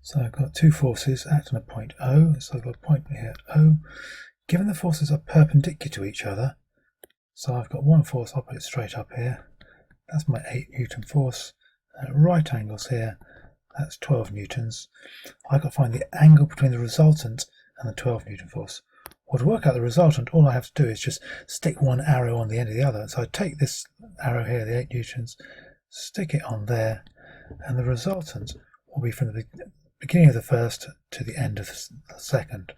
So I've got two forces acting on a point O, so I've got a point here O. Given the forces are perpendicular to each other, so I've got one force, I'll put it straight up here, that's my 8 Newton force, and at right angles here, that's 12 Newtons. I've got to find the angle between the resultant and the 12 Newton force. Well, to work out the resultant, all I have to do is just stick one arrow on the end of the other. So I take this arrow here, the 8 Newtons, stick it on there, and the resultant will be from the beginning of the first to the end of the second.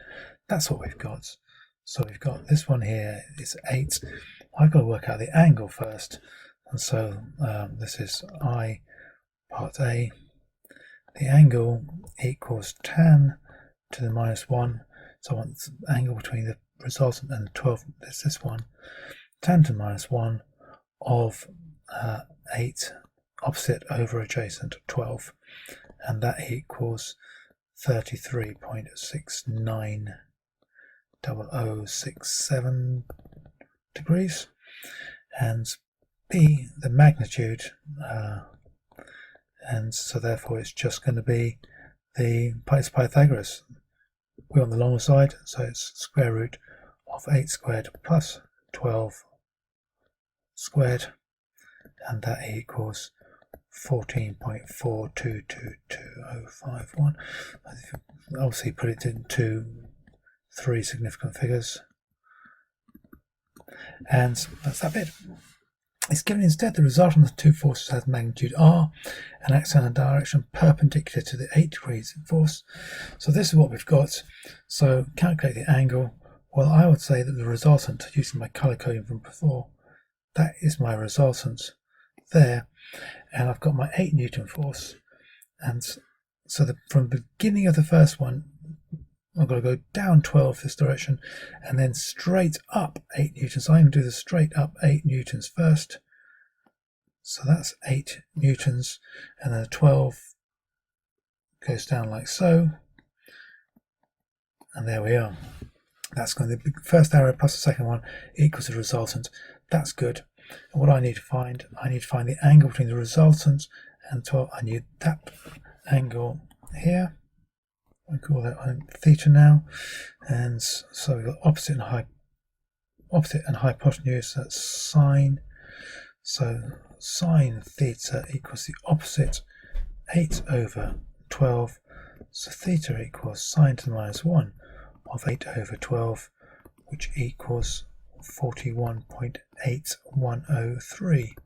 That's what we've got. So we've got this one here is 8. I've got to work out the angle first. And so this is I part A. The angle equals tan to the minus 1. So I want the angle between the resultant and the 12. There's this one. Tan to the minus 1 of 8 opposite over adjacent 12. And that equals 33.690067 degrees. And B, the magnitude, and so therefore it's just going to be it's Pythagoras. We're on the longer side, so it's square root of 8 squared plus 12 squared, and that equals 14.4222051. Obviously put it into 3 significant figures, and that's that bit. It's given instead the resultant of the two forces has magnitude r and acts in a direction perpendicular to the 8 degrees force. So this is what we've got. So calculate the angle. Well, I would say that the resultant, using my colour coding from before, that is my resultant there. And I've got my 8 Newton force. And so from the beginning of the first one, I've got to go down 12 this direction and then straight up 8 Newtons. So I'm going to do the straight up 8 Newtons first. So that's 8 Newtons, and then the 12 goes down like so. And there we are. That's going to be the first arrow plus the second one equals the resultant. That's good. And what I need to find the angle between the resultant and 12. I need that angle here. I call that theta now, and so we've got opposite and hypotenuse. That's sine. So sine theta equals the opposite 8 over 12. So theta equals sine to the minus 1 of 8 over 12, which equals 41.8103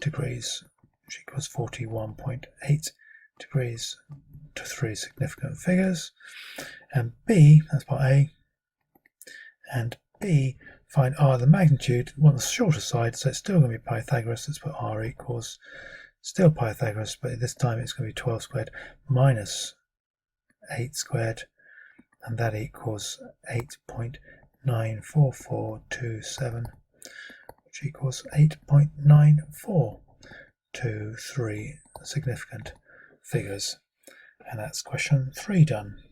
degrees, which equals 41.8 degrees to 3 significant figures. And B, that's part A, and B, find R the magnitude. We want the shorter side, so it's still going to be Pythagoras. Let's put R equals still Pythagoras, but this time it's going to be 12 squared minus 8 squared, and that equals 8.94427, which equals 8.94 to 3 significant figures. And that's question 3 done.